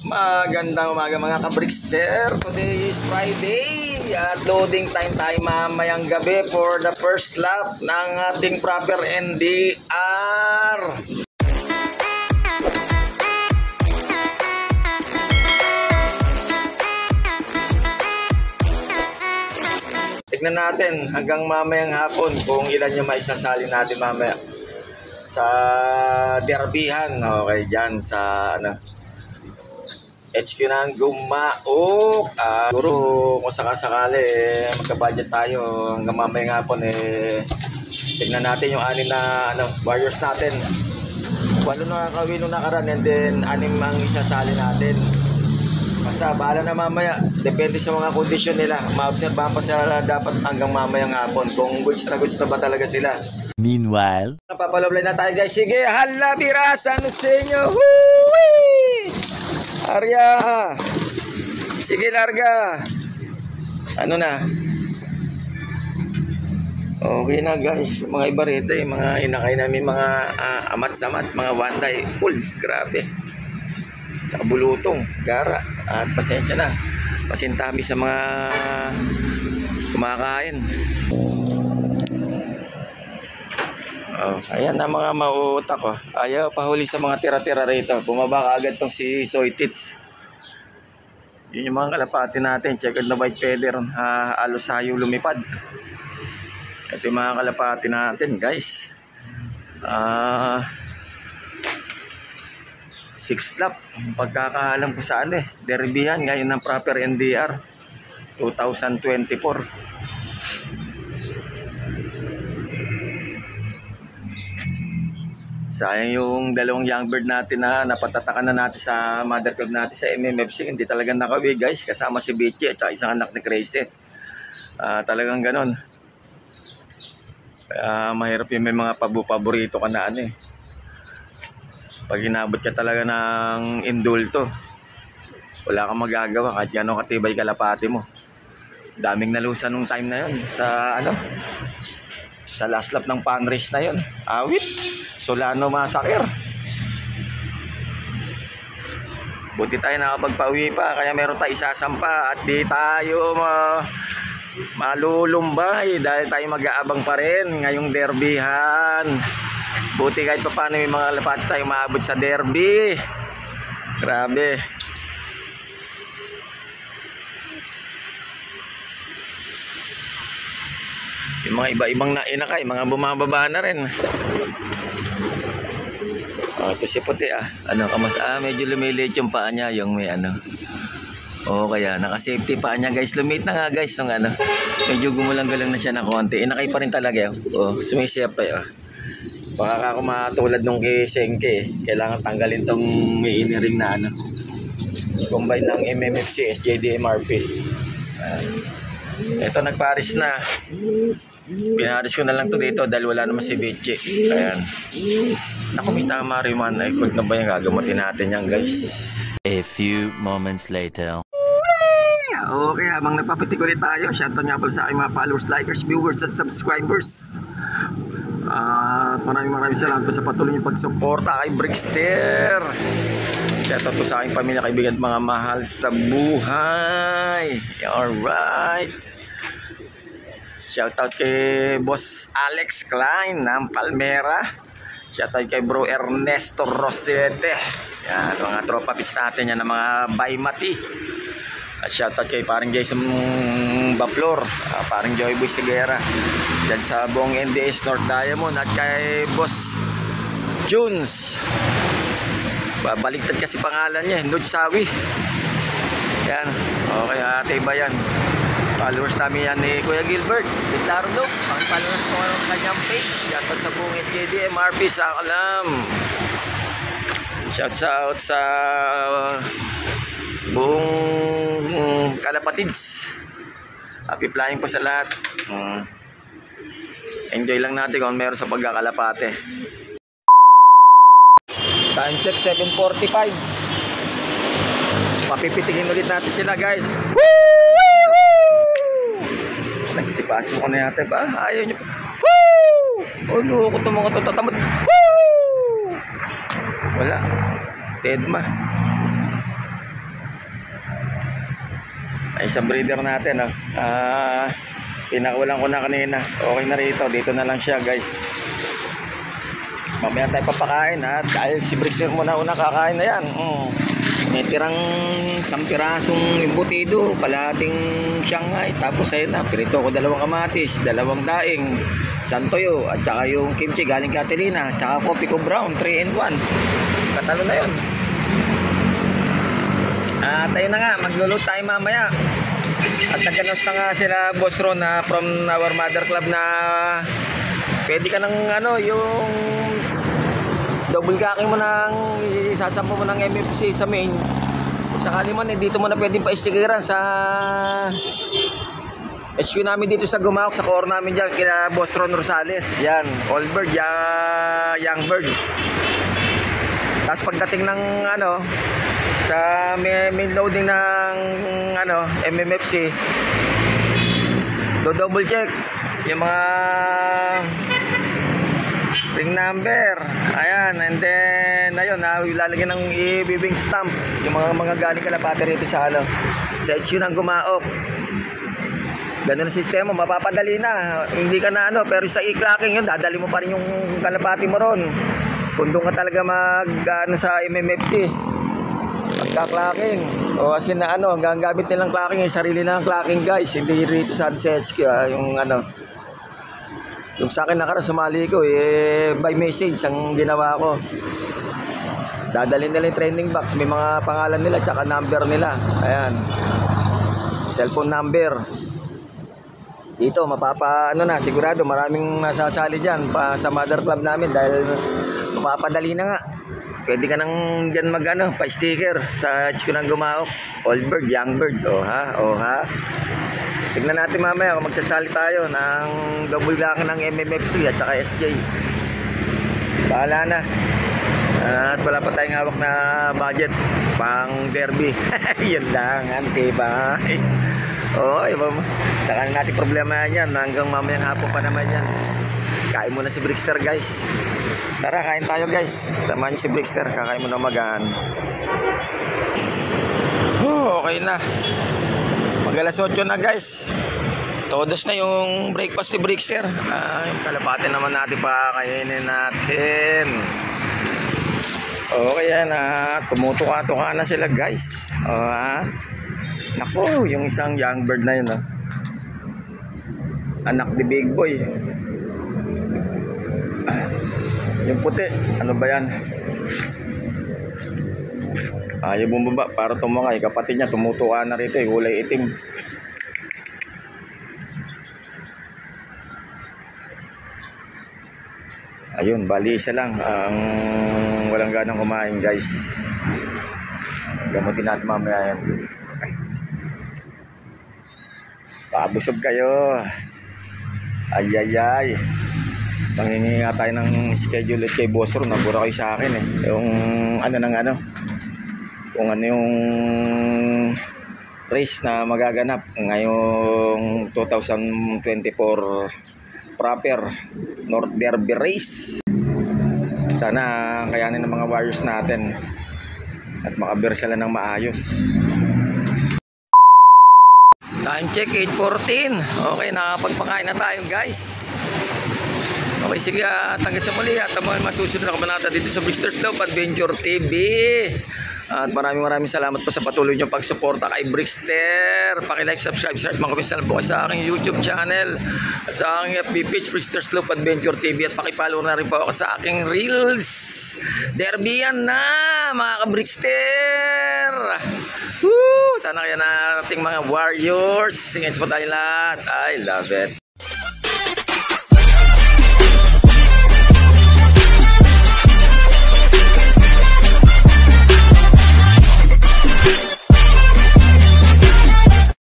Magandang umaga mga ka-Brickster. Today is Friday at loading time tayo mamayang gabi for the first lap ng ating proper NDR. Tignan natin hanggang mamayang hapon kung ilan yung maisasali natin mamaya sa derbihan. Okay, dyan sa HQ ng Gumaok. Siguro kung sakasakali magka-budget tayo hanggang mamayang hapon tignan natin yung 6 na warriors natin. 8 na kawin nung nakaraan and then 6 ang isasali natin. Basta bahala na mamaya, depende sa mga kondisyon nila. Maobserbahan pa sila dapat hanggang mamayang hapon kung goods na ba talaga sila. Meanwhile, napapaloblay na tayo guys. Sige, hala birasan sa inyo. Huwi! Arya, sige larga. Ano na? Okay na guys. Mga iba rito mga inakay namin mga amat-samat, mga wanday. Full, grabe. Tsaka bulutong, gara. At pasensya na. Pasintami sa mga kumakain. Ayan na mga mauutak ko. Ayaw pahuli sa mga tira-tira rito. Bumaba ka agad tong si Soitits. Yun yung mga kalapati natin. Check out na white feather. Alos sayo lumipad. Ito yung mga kalapati natin guys. 6 lap. Pagkakaalam ko saan derbihan ngayon ng proper NDR 2024. Sayang yung dalawang young bird natin na napatatakan na natin sa mother club natin sa MMFC. Hindi talaga nakawi guys. Kasama si Bichi at isang anak ni Crazy. Talagang ganon. Mahirap yung may mga paborito ka na Pag inabot ka talaga ng indulto, wala kang magagawa kahit gano'ng katibay kalapati mo. Daming nalusan nung time na yun sa last lap ng pan race na yun. Awit, Solano Massacre. Buti tayo nakapagpauwi pa, kaya meron tayo isasampa at di tayo malulumbay dahil tayo mag-aabang pa rin ngayong derbihan. Buti kahit pa paano may mga lapat tayo maabot sa derby. Grabe. Yung mga iba-ibang inakay, mga bumababa na rin. Ito si puti medyo lumilit yung paa niya, yung may kaya naka-safety paa niya guys. Lumit na nga guys yung medyo gumulang-galang na siya na konti. Inakay pa rin talaga sumisiyap pa baka ako matulad nung kay Senke. Kailangan tanggalin tong may iniring na combine ng MMFC, SJD, MRP. Ito nagparis na. Pinaris ko na lang to dito dahil wala naman si Bichi. Ayan. Naku, may tama rin man. Kung na ba yung gagamutin natin yan guys. A few moments later. Okay, habang nagpapitik ulit tayo, shoutout nga pala sa aking mga followers, likers, viewers at subscribers. Maraming salamat po sa patuloy niyong pagsuporta kay Brickster. Shoutout po sa aking pamilya, kaibigan at mga mahal sa buhay. Alright. Shoutout kay Boss Alex Klein ng Palmera. Shoutout kay Bro Ernesto Rosete. Yan, mga tropa pits natin yan ng mga Baymati. At shoutout kay paring Jason Baplor, paring Joy Boy Sigera dyan sa buong NDS North Diamond. At kay Boss Junes, babaliktad kasi pangalan niya, Nod Sawi. Yan, okay, ate ba yan? Followers namin yan ni Kuya Gilbert Biglardo. Pang-followers ko ang kanyang page. Shoutout sa buong SJD, MRP sa Kalam. Shoutout sa buong Kalapatids. Happy flying po sa lahat. Enjoy lang natin kung meron sa pagkakalapate. Time check 7:45. Papipitikin ulit natin sila guys. Nagsipasok ko na yata ba? Ayaw nyo. Woo! Loko itong mga tatatamad. Woo! Wala. Dead ma. Ay, sa breeder natin, oh. Pinakawalan ko na kanina. Okay na rito. Dito na lang siya, guys. Mamaya tayo papakain, ha. Dahil si Brixter muna una kakain na yan. May tirang 1 pirasong embutido, kalahating Shanghai, tapos ayun na, pirito ko 2 kamatis, 2 daing, santoyo, at saka yung kimchi galing Catalina, at saka coffee ko brown, 3-in-1. Katalo na yun. At ayun na nga, magluluto tayo mamaya. At nagkanos na nga sila Boss Ron na from our mother club na pwede ka ng ano, yung double gacking mo nang isasampo mo ng MFC sa main. Sakali man, dito mo na pwedeng pa-stickeran sa HQ namin dito sa Gumawak, sa core namin dyan, kina Boss Ron Rosales. Yan, all bird, young bird. Tapos pagdating ng ano, sa main loading ng ano, MMFC, do double check yung mga ring number, ayan, and then ayun, ilalagyan ng ibibing stamp yung mga galing kalapati rito sa ano, sa HQ ng Gumaok. Ganun ang sistema, mapapadali na, hindi ka na ano, pero sa e-clocking yun, dadali mo pa rin yung kalapati mo ron kung doon ka talaga ano, sa MMFC pagka-clocking, o kasi na ano, hanggang gamit nilang clocking, yung sarili ng clocking, guys, hindi rito sa HQ, yung ano. Yung sa akin nakaraan sumali ko, by message ang ginawa ko. Dadalhin nila yung training box, may mga pangalan nila tsaka number nila. Ayan. Cellphone number. Dito ano na, sigurado maraming masasali diyan pa sa mother club namin dahil mapapadali na nga. Pwede ka nang diyan magano, pa-sticker sa HQ ng Gumaok. Old bird, young bird. O ha. Tignan natin mamaya kung magsasali tayo ng double gacking ng MMFC at saka SJ. Bahala na. At wala pa tayong hawak na budget pang derby. Yan lang, ba? Saka na natin problema yan. Hanggang mamayang hapon pa naman yan. Kain muna si Brixter, guys. Tara, kain tayo, guys. Samahan niyo si Brixter. Kakain muna magaan. Okay na. Mag-alas 8 na, guys. Todos na yung breakfast ni Brixter. Yung kalapati naman natin pa kainin natin. Okay yan, tumutuka-tuka na sila, guys. Naku, yung isang young bird na yun, anak ni Big Boy. Yung puti, ano ba yan? Ayaw bumaba para tumangay. Kapatid niya tumutuka na rito, kulay itim. Ayun, bali isa lang ang walang ganang kumain, guys. Gamutin natin mamaya yan. Pabusog kayo. Ay. Mangingi nga tayo ng schedule kay Boss Ron. Nabura kayo sa akin eh. Yung kung ano yung race na magaganap ngayong 2024 proper North Derby race. Sana kayanin ng mga warriors natin at makabir sila ng maayos. Time check 8:14. Okay, nakapagpakain na tayo, guys. Okay, sige, hanggang sa muli at masusunod na kabanata dito sa Brixter Slope Adventure TV. At maraming salamat po sa patuloy niyong pagsuporta kay Brixter. Paki-like, subscribe, share, mga comment po sa aking YouTube channel at sa aking FB page Brixter Slope Adventure TV, at paki-follow na rin po ako sa aking Reels. Derby yan na, mga ka-Brixter. Sana kaya nating mga warriors. Singin po tayo lahat. I love it.